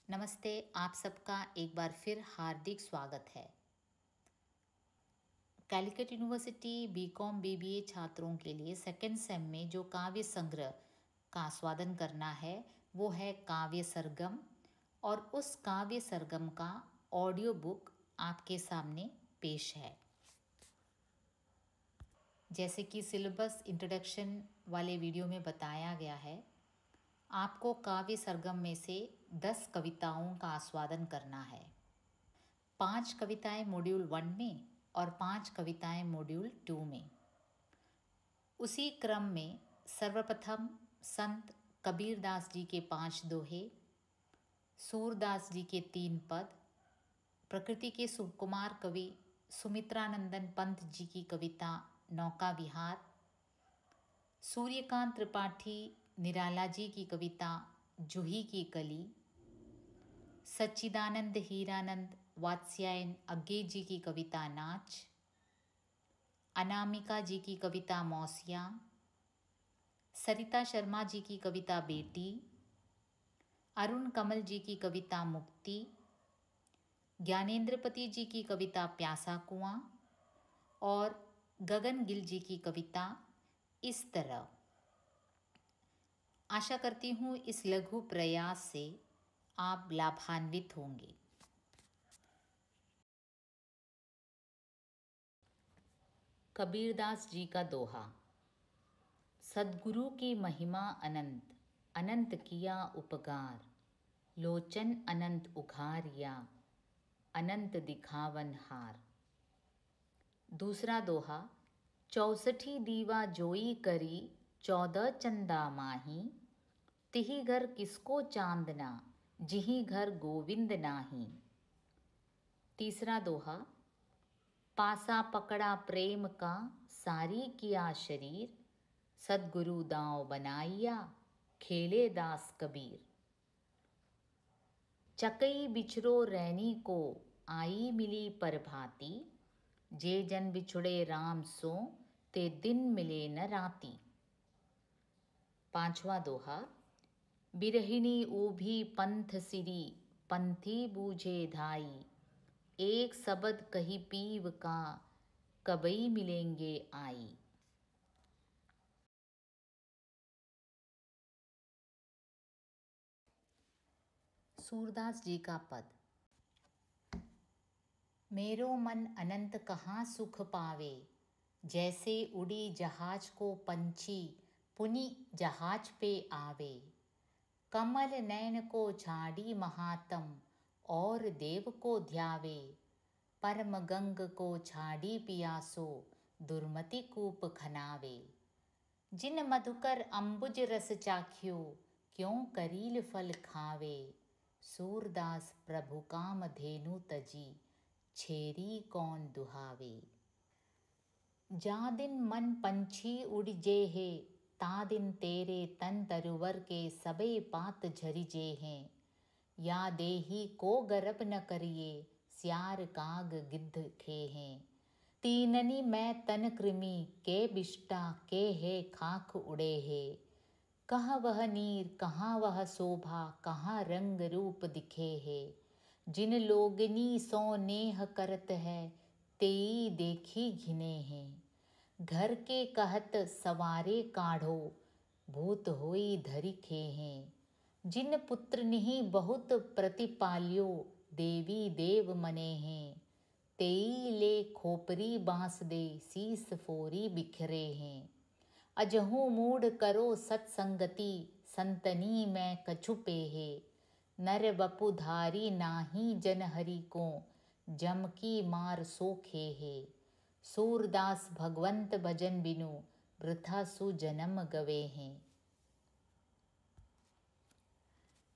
नमस्ते, आप सबका एक बार फिर हार्दिक स्वागत है। कैलिकट यूनिवर्सिटी बीकॉम बीबीए छात्रों के लिए सेकेंड सेम में जो काव्य संग्रह का आस्वादन करना है वो है काव्य सरगम, और उस काव्य सरगम का ऑडियो बुक आपके सामने पेश है। जैसे कि सिलेबस इंट्रोडक्शन वाले वीडियो में बताया गया है, आपको काव्य सरगम में से 10 कविताओं का आस्वादन करना है। 5 कविताएं मॉड्यूल 1 में और 5 कविताएं मॉड्यूल 2 में। उसी क्रम में सर्वप्रथम संत कबीरदास जी के 5 दोहे, सूरदास जी के 3 पद, प्रकृति के सुकुमार कवि सुमित्रानंदन पंत जी की कविता नौका विहार, सूर्यकांत त्रिपाठी निराला जी की कविता जूही की कली, सच्चिदानंद हीरानंद वात्स्यायन अज्ञे जी की कविता नाच, अनामिका जी की कविता मौसिया, सरिता शर्मा जी की कविता बेटी, अरुण कमल जी की कविता मुक्ति, ज्ञानेंद्रपति जी की कविता प्यासा कुआं और गगन गिल जी की कविता इस तरह। आशा करती हूँ इस लघु प्रयास से आप लाभान्वित होंगे। कबीरदास जी का दोहा। सद्गुरु की महिमा अनंत, अनंत किया उपकार, लोचन अनंत उघारिया, अनंत दिखावन हार। दूसरा दोहा। 64 दीवा जोई करी, 14 चंदा माही, तिही घर किसको चांदना, जिही घर गोविंद नाही। तीसरा दोहा। पासा पकड़ा प्रेम का, सारी किया शरीर, सद्गुरु दांव बनाइया, खेले दास कबीर। चकई बिछरो रैनी को, आई मिली परभाती, जे जन बिछुड़े राम सो, ते दिन मिले न राती। पांचवा दोहा। बिरहिणी ऊभी पंथ सिरी, पंथी बूझे धाई, एक शब्द कही पीव का, कबई मिलेंगे आई। सूरदास जी का पद। मेरो मन अनंत कहाँ सुख पावे, जैसे उड़ी जहाज को पंछी, पुनि जहाज पे आवे। कमल नयन को छाड़ी महात्म, और देव को ध्यावे, परम गंग को छाड़ी पियासो, दुर्मति कूप खनावे। जिन मधुकर अम्बुज रस चाख्यो, क्यों करील फल खावे, सूरदास प्रभु काम धेनु तजी, छेरी कौन दुहावे। जा दिन मन पंछी उड़ जे है, ता दिन तेरे तन तरुवर के सबे पात झरि जे हैं। या देही को गर्भ न करिए, स्यार काग गिद्ध खे हैं। तीननी मैं तन कृमि, के बिष्टा के है खाक उड़े है। कहाँ वह नीर कहाँ वह शोभा, कहाँ रंग रूप दिखे है। जिन लोगनी सो नेह करत है, तेई देखी घिने हैं। घर के कहत सवारे काढ़ो, भूत होई धरि खे हैं। जिन पुत्र निहि बहुत प्रतिपाल्यो, देवी देव मने हैं। तेई ले खोपरी बांस दे, शीस फोरी बिखरे हैं। अजहू मूड करो सत्संगति, संतनी में कछु पेहे। नर बपुधारी नाही जन हरि को, जम की मार सोखे है। सूरदास भगवंत भजन बिनु, वृथा सु जन्म गवे हैं।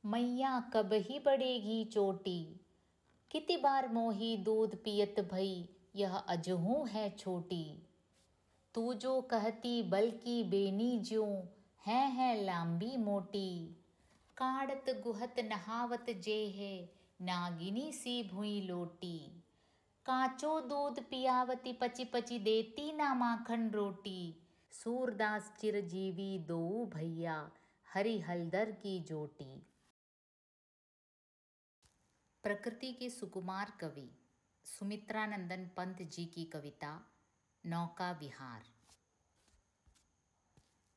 मैया कब ही बढ़ेगी चोटी, किति बार मोही दूध पियत भई, यह अजहू है छोटी। तू जो कहती बल्कि बेनी ज्यों, है लांबी मोटी। काढ़त गुहत नहावत जे है, नागिनी सी भुई लोटी। काचो दूध पियावती पची पची देती ना माखन रोटी। सूरदास चिरजीवी दोऊ भैया हरि हलदर की जोटी। प्रकृति के सुकुमार कवि सुमित्रानंदन पंत जी की कविता नौका विहार।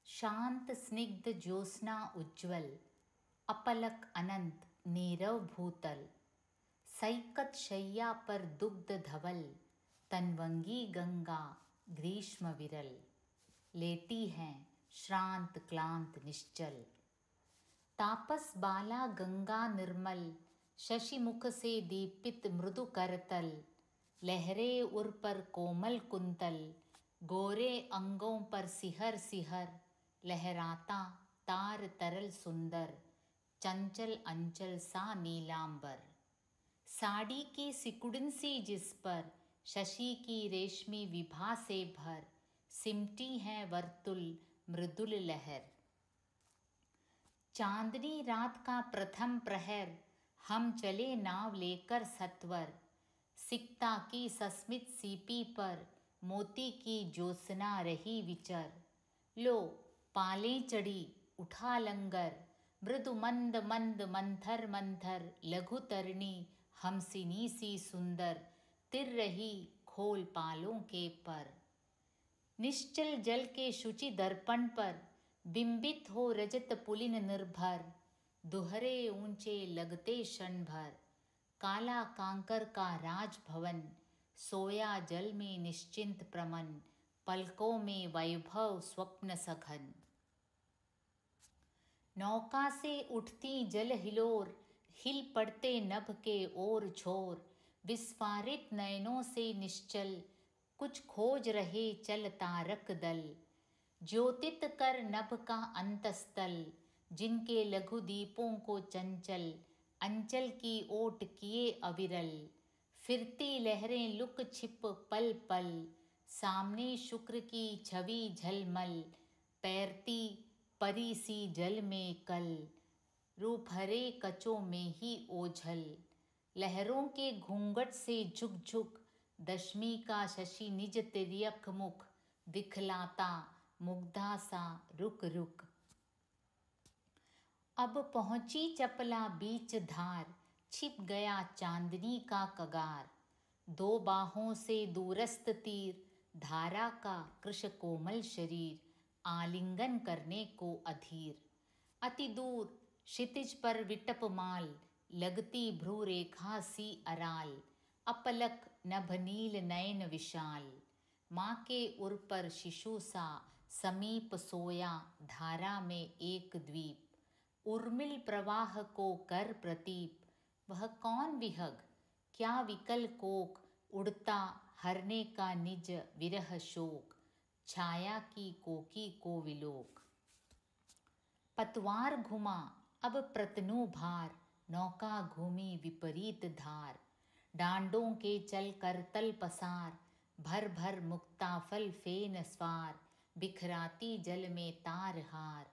शांत स्निग्ध ज्योत्स्ना उज्ज्वल अपलक अनंत नीरव भूतल। सैकत शैया पर दुग्ध धवल तनवंगी गंगा ग्रीष्म विरल। लेटी हैं श्रांत क्लांत निश्चल। तापस बाला गंगा निर्मल शशि मुख से दीपित मृदु करतल। लहरे उर पर कोमल कुंतल गोरे अंगों पर सिहर सिहर। लहराता तार तरल सुंदर चंचल अंचल सा नीलांबर। साड़ी की सिकुड़न सी जिस पर शशि की रेशमी विभा से भर। सिमटी है वर्तुल मृदुल लहर। चांदनी रात का प्रथम प्रहर हम चले नाव लेकर सत्वर। सिकता की सस्मित सीपी पर मोती की ज्योत्सना रही विचर। लो पालें चढ़ी उठा लंगर मृदु मंद मंद मंथर मंथर। लघु तरणी हमसिनी सी सुंदर तिर रही खोल पालों के पर। निश्चल जल के शुचि दर्पण पर बिंबित हो रजत पुलिन निर्भर। दुहरे ऊंचे लगते क्षण भर काला कांकर का राजभवन। सोया जल में निश्चिंत प्रमन पलकों में वैभव स्वप्न सघन। नौका से उठती जल हिलोर हिल पड़ते नभ के ओर छोर। विस्फारित नयनों से निश्चल कुछ खोज रहे चल तारक दल। ज्योतित कर नभ का अंतस्थल जिनके लघु दीपों को चंचल। अंचल की ओट किए अविरल फिरती लहरें लुक छिप पल पल। सामने शुक्र की छवि झलमल तैरती परी सी जल में कल। रूप हरे कचों में ही ओझल लहरों के घूंघट से झुक झुक। दशमी का शशि निज तिर्यक मुख दिखलाता मुग्धा सा रुक रुक। अब पहुंची चपला बीच धार छिप गया चांदनी का कगार। दो बाहों से दूरस्थ तीर धारा का कृश कोमल शरीर। आलिंगन करने को अधीर अति दूर क्षितिज पर विटप माल। लगती भ्रू रेखा सी अराल अपलक नभ नील नयन विशाल। माँ के उर पर शिशु सा समीप सोया धारा में एक द्वीप। उर्मिल प्रवाह को कर प्रतीप वह कौन विहग क्या विकल कोक। उड़ता हरने का निज विरह शोक छाया की कोकी को विलोक। पतवार घुमा अब प्रतनु भार नौका घूमी विपरीत धार। डांडों के चल कर तल पसार भर भर मुक्ताफल फेन स्वार। बिखराती जल में तार हार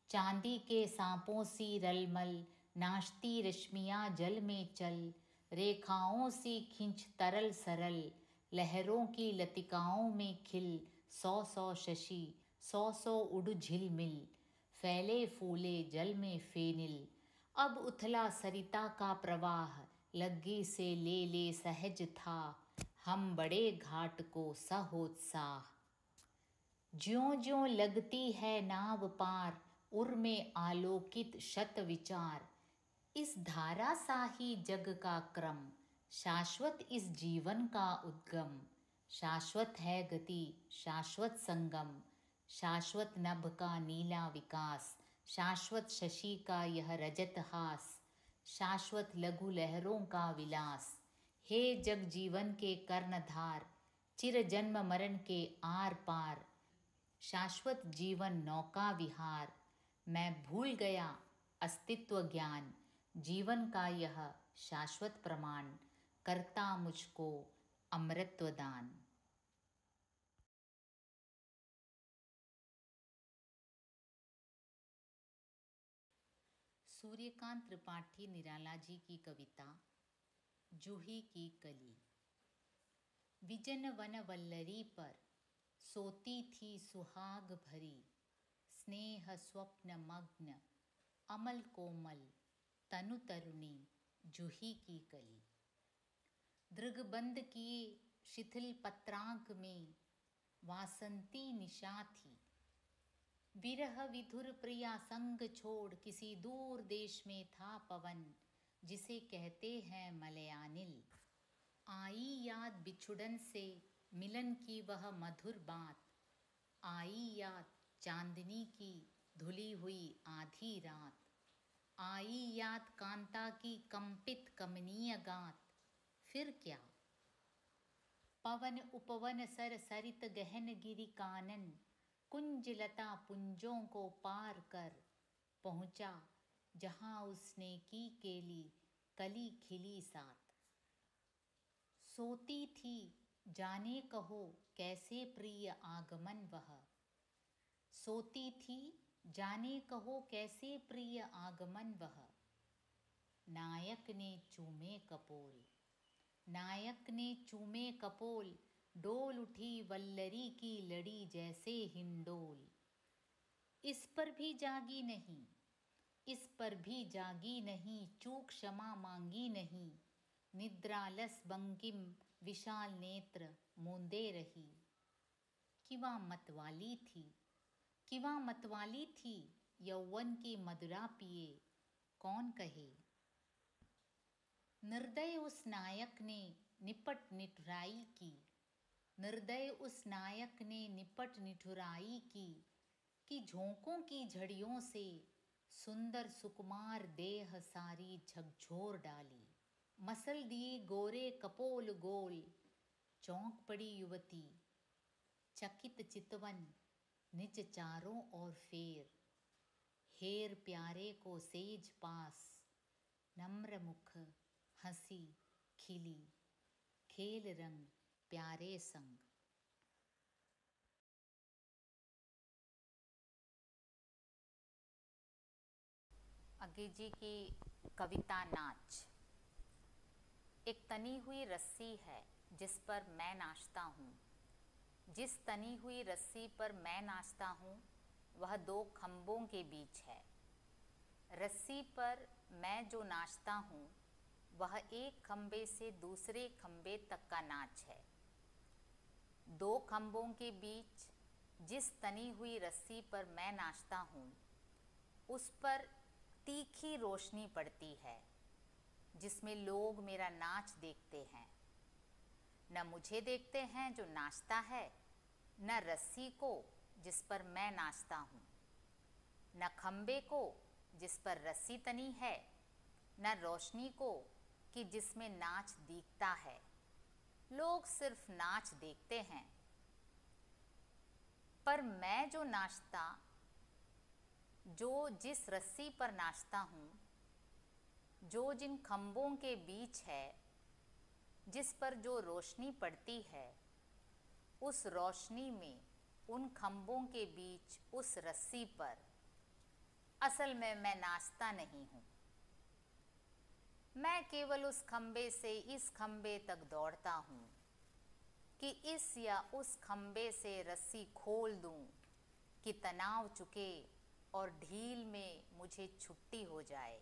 चांदी के सांपों सी रलमल। नाचती रश्मियाँ जल में चल रेखाओं सी खिंच तरल सरल। लहरों की लतिकाओं में खिल सौ सौ शशि सौ सौ उड़ झिलमिल। फैले फूले जल में फेनिल अब उथला सरिता का प्रवाह। लग्गी से ले ले सहज था हम बड़े घाट को सहोत्साह। ज्यों ज्यों लगती है नाव पार उर में आलोकित शत विचार। इस धारा सा ही जग का क्रम शाश्वत इस जीवन का उद्गम। शाश्वत है गति शाश्वत संगम शाश्वत नभ का नीला विकास। शाश्वत शशि का यह रजत हास शाश्वत लघु लहरों का विलास। हे जग जीवन के कर्णधार चिर जन्म मरण के आर पार। शाश्वत जीवन नौका विहार मैं भूल गया अस्तित्व ज्ञान। जीवन का यह शाश्वत प्रमाण करता मुझको अमृतत्व दान। सूर्यकांत त्रिपाठी निराला जी की कविता जूही की कली। विजन वन वल्लरी पर सोती थी सुहाग भरी, स्नेह स्वप्न मग्न अमल कोमल तनु तरुणी जूही की कली। दृगबंद किए शिथिल पत्रांक में वासंती निशा थी, विरह विधुर प्रिया संग छोड़ किसी दूर देश में था पवन, जिसे कहते हैं मलयानिल। आई याद बिछुड़न से मिलन की वह मधुर बात, आई याद चांदनी की धुली हुई आधी रात, आई याद कांता की कंपित कमनीय गात। फिर क्या पवन उपवन सर सरित गहन गिरि कानन, कुंज लता पुंजों को पार कर पहुँचा जहाँ उसने की केली कली खिली साथ। सोती थी जाने कहो कैसे प्रिय आगमन वह, सोती थी जाने कहो कैसे प्रिय आगमन वह। नायक ने चूमे कपोल, नायक ने चूमे कपोल, डोल उठी वल्लरी की लड़ी जैसे हिंडोल। इस पर भी जागी नहीं, इस पर भी जागी नहीं, चूक क्षमा मांगी नहीं, निद्रालस बंकिम विशाल नेत्र मूंदे रही। किवा मतवाली थी, किवा मतवाली थी, यौवन की मदिरा पिए कौन कहे। निर्दय उस नायक ने निपट निठुराई की, निर्दय उस नायक ने निपट निठुराई की, कि झोंकों की झड़ियों से सुंदर सुकुमार देह सारी झकझोर डाली। मसल दिए गोरे कपोल गोल, चौंक पड़ी युवती चकित चितवन निज चारों ओर फेर। हेर प्यारे को सेज पास, नम्र मुख हंसी खिली, खेल रंग प्यारे संग। अज्ञे जी की कविता नाच। एक तनी हुई रस्सी है जिस पर मैं नाचता हूँ, जिस तनी हुई रस्सी पर मैं नाचता हूँ वह दो खम्भों के बीच है। रस्सी पर मैं जो नाचता हूँ वह एक खम्भे से दूसरे खम्भे तक का नाच है। दो खम्भों के बीच जिस तनी हुई रस्सी पर मैं नाचता हूँ उस पर तीखी रोशनी पड़ती है, जिसमें लोग मेरा नाच देखते हैं। न मुझे देखते हैं जो नाचता है, न रस्सी को जिस पर मैं नाचता हूँ, न खम्बे को जिस पर रस्सी तनी है, न रोशनी को कि जिसमें नाच दिखता है। लोग सिर्फ नाच देखते हैं, पर मैं जो नाचता, जो जिस रस्सी पर नाचता हूँ, जो जिन खम्भों के बीच है, जिस पर जो रोशनी पड़ती है, उस रोशनी में उन खम्भों के बीच उस रस्सी पर असल में मैं नाचता नहीं हूँ। मैं केवल उस खम्भे से इस खम्भे तक दौड़ता हूँ कि इस या उस खम्भे से रस्सी खोल दूँ कि तनाव चुके और ढील में मुझे छुट्टी हो जाए।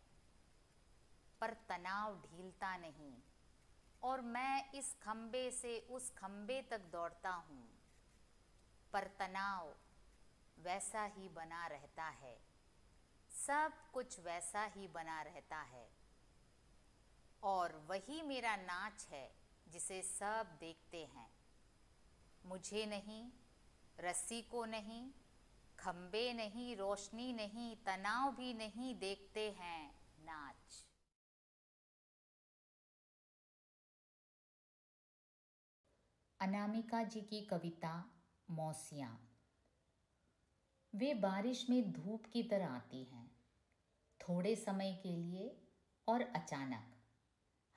पर तनाव ढीलता नहीं और मैं इस खम्भे से उस खम्भे तक दौड़ता हूँ, पर तनाव वैसा ही बना रहता है। सब कुछ वैसा ही बना रहता है और वही मेरा नाच है जिसे सब देखते हैं। मुझे नहीं, रस्सी को नहीं, खम्भे नहीं, रोशनी नहीं, तनाव भी नहीं, देखते हैं नाच। अनामिका जी की कविता मौसियाँ। वे बारिश में धूप की तरह आती हैं, थोड़े समय के लिए और अचानक।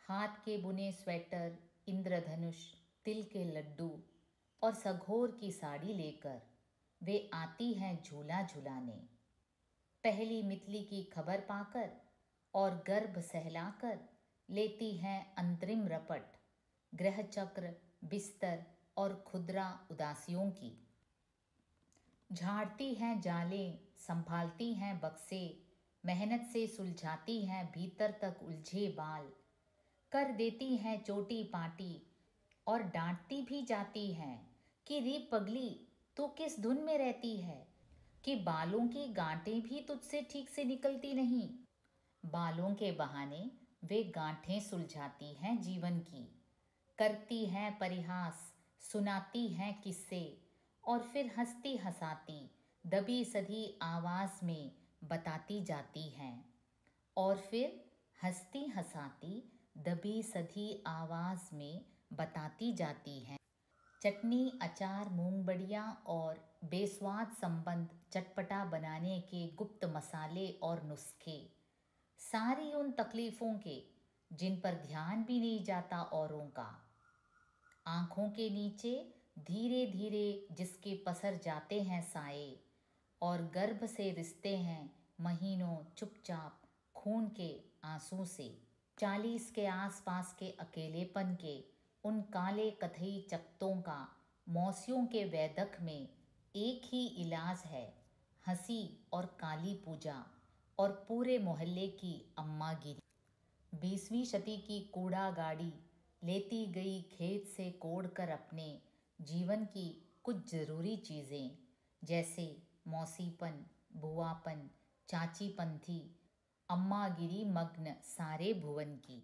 हाथ के बुने स्वेटर, इंद्रधनुष, तिल के लड्डू और सघोर की साड़ी लेकर वे आती हैं झूला झुलाने। पहली मितली की खबर पाकर और गर्भ सहलाकर लेती हैं अंतरिम रपट, ग्रह चक्र बिस्तर और खुदरा उदासियों की। झाड़ती हैं जालें, संभालती हैं बक्से, मेहनत से सुलझाती हैं भीतर तक उलझे बाल, कर देती हैं चोटी पाटी और डांटती भी जाती हैं कि रे पगली तू किस धुन में रहती है, कि बालों की गांठें भी तुझसे ठीक से निकलती नहीं। बालों के बहाने वे गांठें सुलझाती हैं जीवन की, करती हैं परिहास, सुनाती हैं किस्से और फिर हंसती हंसाती दबी सधी आवाज़ में बताती जाती हैं, और फिर हंसती हंसाती दबी सधी आवाज़ में बताती जाती हैं। चटनी, अचार, मूंगबड़ियाँ और बेस्वाद संबंध चटपटा बनाने के गुप्त मसाले और नुस्खे, सारी उन तकलीफ़ों के जिन पर ध्यान भी नहीं जाता औरों का। आँखों के नीचे धीरे धीरे जिसके पसर जाते हैं साए, और गर्भ से रिश्ते हैं महीनों चुपचाप खून के आंसू से। 40 के आसपास के अकेलेपन के उन काले कथई चकत्तों का मौसियों के वैदक में एक ही इलाज है, हंसी और काली पूजा और पूरे मोहल्ले की अम्मागिरी। 20वीं शती की कूड़ा गाड़ी लेती गई खेत से कोड़ कर अपने जीवन की कुछ ज़रूरी चीज़ें, जैसे मौसीपन, बुआपन, चाचीपन थी अम्मागिरी मग्न सारे भुवन की।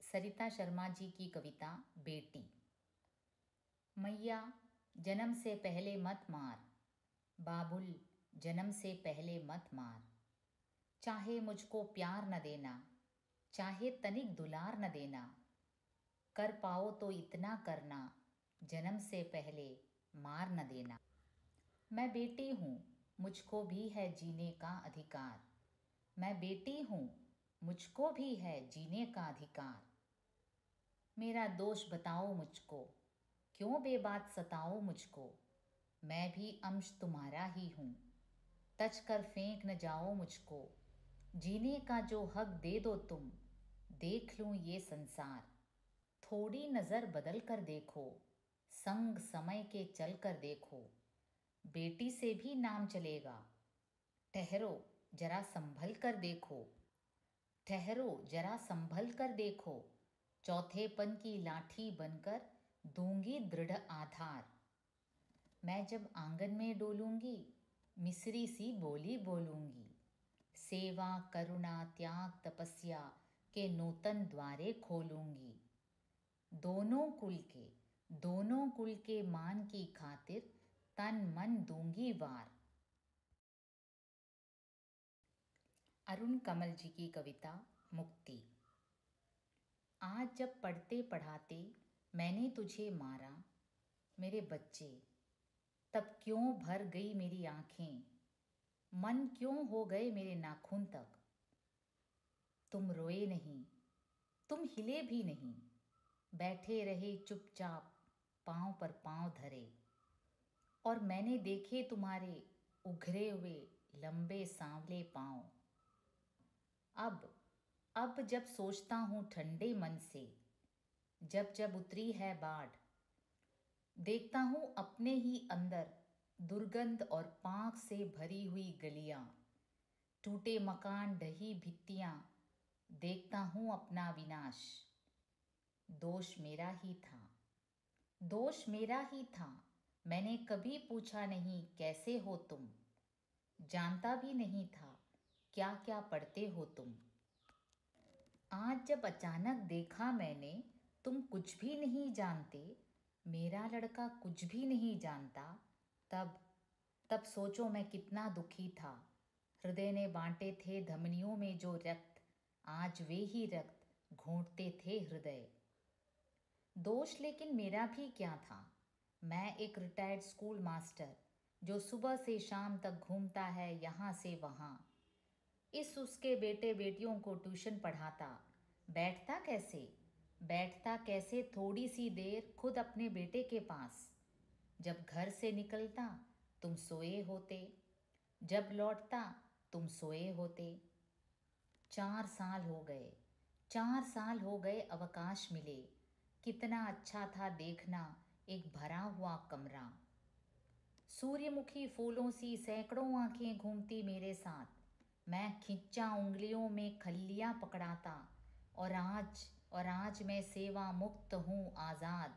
सरिता शर्मा जी की कविता बेटी। मैया जन्म से पहले मत मार, बाबुल जन्म से पहले मत मार, चाहे मुझको प्यार न देना, चाहे तनिक दुलार न देना, कर पाओ तो इतना करना, जन्म से पहले मार न देना। मैं बेटी हूँ, मुझको भी है जीने का अधिकार, मैं बेटी हूँ, मुझको भी है जीने का अधिकार। मेरा दोष बताओ मुझको, क्यों बेबात सताओ मुझको, मैं भी अंश तुम्हारा ही हूँ, तच कर फेंक न जाओ मुझको, जीने का जो हक दे दो तुम, देख लूँ ये संसार। थोड़ी नज़र बदल कर देखो, संग समय के चल कर देखो, बेटी से भी नाम चलेगा, ठहरो जरा संभल कर देखो, ठहरो जरा संभल कर देखो, चौथेपन की लाठी बनकर दूंगी दृढ़ आधार। मैं जब आंगन में डोलूंगी, मिस्री सी बोली बोलूंगी, सेवा करुणा त्याग तपस्या के नूतन द्वारे खोलूंगी। दोनों कुल के मान की खातिर तन मन दूंगी वार। अरुण कमल जी की कविता मुक्ति। आज जब पढ़ते पढ़ाते मैंने तुझे मारा मेरे बच्चे, तब क्यों भर गई मेरी आँखें, मन क्यों हो गए मेरे नाखून तक। तुम रोए नहीं, तुम हिले भी नहीं, बैठे रहे चुपचाप पाँव पर पाँव धरे, और मैंने देखे तुम्हारे उघरे हुए लंबे सांवले पाँव। अब जब सोचता हूँ ठंडे मन से, जब जब उतरी है बाढ़, देखता हूँ अपने ही अंदर दुर्गंध और पाँक से भरी हुई गलियाँ, टूटे मकान ढही भित्तियाँ, देखता हूँ अपना विनाश। दोष मेरा ही था, दोष मेरा ही था, मैंने कभी पूछा नहीं कैसे हो तुम, जानता भी नहीं था क्या क्या पढ़ते हो तुम। आज जब अचानक देखा मैंने तुम कुछ भी नहीं जानते, मेरा लड़का कुछ भी नहीं जानता, तब सोचो मैं कितना दुखी था। हृदय ने बांटे थे धमनियों में जो रक्त, आज वे ही रक्त घोंटते थे हृदय। दोष लेकिन मेरा भी क्या था, मैं एक रिटायर्ड स्कूल मास्टर जो सुबह से शाम तक घूमता है यहाँ से वहाँ, इस उसके बेटे बेटियों को ट्यूशन पढ़ाता, बैठता कैसे थोड़ी सी देर खुद अपने बेटे के पास। जब घर से निकलता तुम सोए होते, जब लौटता तुम सोए होते। 4 साल हो गए, 4 साल हो गए अवकाश मिले। कितना अच्छा था देखना एक भरा हुआ कमरा। सूर्यमुखी फूलों सी सैकड़ों आंखें घूमती मेरे साथ। मैं खिंचा उंगलियों में खल्लियां पकड़ाता। और आज मैं सेवा मुक्त हूँ, आज़ाद।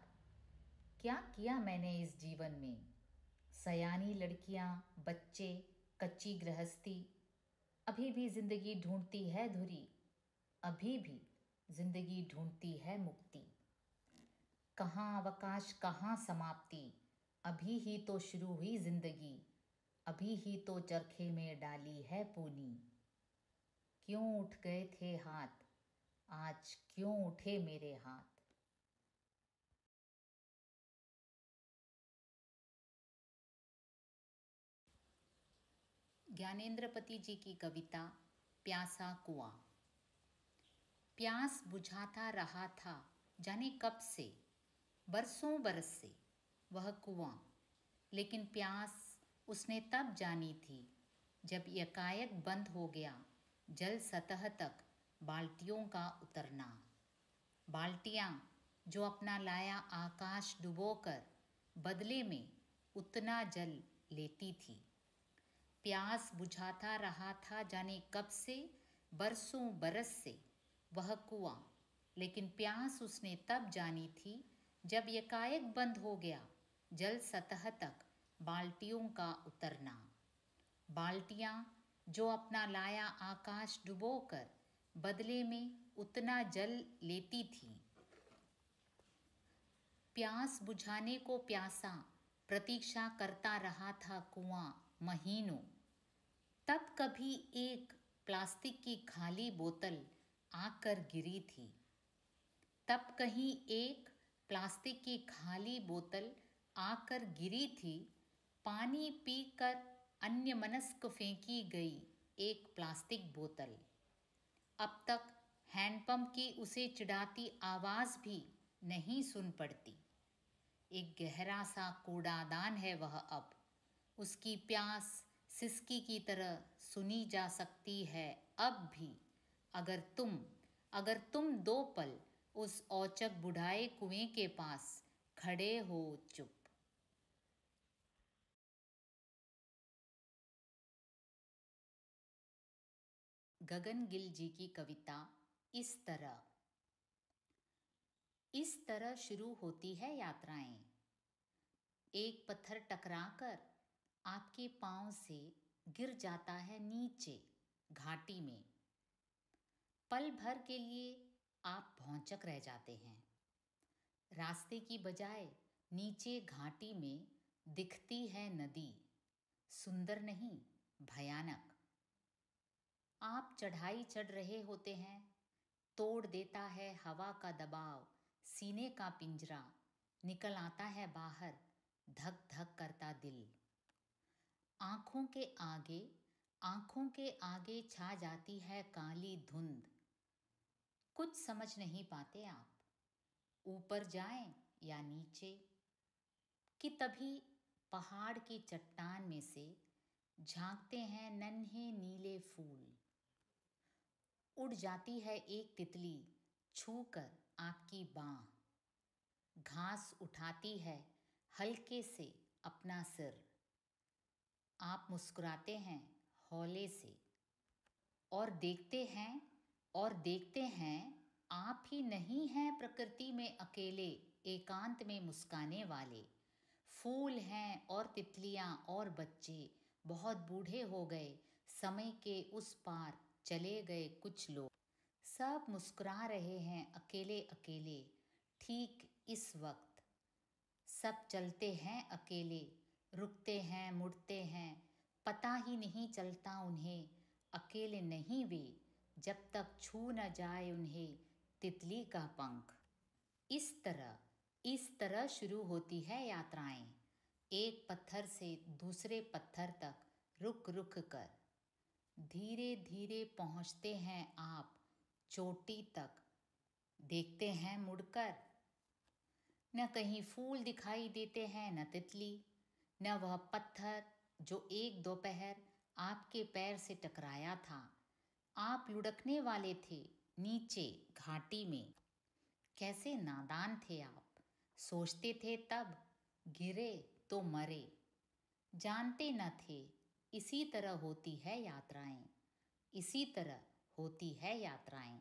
क्या किया मैंने इस जीवन में? सयानी लड़कियां, बच्चे, कच्ची गृहस्थी। अभी भी जिंदगी ढूंढती है धुरी, अभी भी जिंदगी ढूंढती है मुक्ति। कहाँ अवकाश कहाँ समाप्ति, अभी ही तो शुरू हुई जिंदगी, अभी ही तो चरखे में डाली है पूनी। क्यों उठ गए थे हाथ, आज क्यों उठे मेरे हाथ। ज्ञानेंद्रपति जी की कविता प्यासा कुआं। प्यास बुझाता रहा था जाने कब से, बरसों बरस से वह कुआं। लेकिन प्यास उसने तब जानी थी जब एकाएक बंद हो गया जल सतह तक बाल्टियों का उतरना। बाल्टियाँ जो अपना लाया आकाश डुबोकर बदले में उतना जल लेती थी। प्यास बुझाता रहा था जाने कब से, बरसों बरस से वह कुआं। लेकिन प्यास उसने तब जानी थी जब एकाएक बंद हो गया जल सतह तक बाल्टियों का उतरना। बाल्टियाँ जो अपना लाया आकाश डुबोकर बदले में उतना जल लेती थीं। प्यास बुझाने को प्यासा प्रतीक्षा करता रहा था कुआं महीनों। तब कभी एक प्लास्टिक की खाली बोतल आकर गिरी थी। तब कहीं एक प्लास्टिक की खाली बोतल आकर गिरी थी। पानी पीकर अन्यमनस्क फेंकी गई एक प्लास्टिक बोतल। अब तक हैंडपंप की उसे चिढ़ाती आवाज़ भी नहीं सुन पड़ती। एक गहरा सा कूड़ादान है वह अब। उसकी प्यास सिसकी की तरह सुनी जा सकती है अब भी। अगर तुम 2 पल उस औचक बुढ़ाए कुएं के पास खड़े हो चुप। गगन गिल जी की कविता इस तरह शुरू होती है यात्राएं। एक पत्थर टकराकर आपके पांव से गिर जाता है नीचे घाटी में। पल भर के लिए आप भौंचक रह जाते हैं। रास्ते की बजाय नीचे घाटी में दिखती है नदी। सुंदर नहीं, भयानक। आप चढ़ाई चढ़ रहे होते हैं। तोड़ देता है हवा का दबाव सीने का पिंजरा। निकल आता है बाहर धक धक करता दिल। आँखों के आगे छा जाती है काली धुंध। कुछ समझ नहीं पाते आप, ऊपर जाएं या नीचे। कि तभी पहाड़ की चट्टान में से झांकते हैं नन्हे नीले फूल। उड़ जाती है एक तितली छूकर आपकी बाँह। घास उठाती है हल्के से अपना सिर। आप मुस्कुराते हैं हौले से और देखते हैं आप ही नहीं हैं प्रकृति में अकेले एकांत में मुस्काने वाले। फूल हैं और तितलियां और बच्चे बहुत बूढ़े हो गए। समय के उस पार चले गए कुछ लोग। सब मुस्कुरा रहे हैं अकेले अकेले ठीक इस वक्त। सब चलते हैं अकेले, रुकते हैं मुड़ते हैं। पता ही नहीं चलता उन्हें अकेले नहीं वे, जब तक छू न जाए उन्हें तितली का पंख। इस तरह शुरू होती है यात्राएं। एक पत्थर से दूसरे पत्थर तक रुक रुक कर। धीरे धीरे पहुंचते हैं आप चोटी तक। देखते हैं मुड़कर, न कहीं फूल दिखाई देते हैं न तितली, न वह पत्थर जो एक दोपहर आपके पैर से टकराया था। आप लुढ़कने वाले थे नीचे घाटी में। कैसे नादान थे आप, सोचते थे तब गिरे तो मरे। जानते न थे इसी तरह होती है यात्राएं, इसी तरह होती है यात्राएं।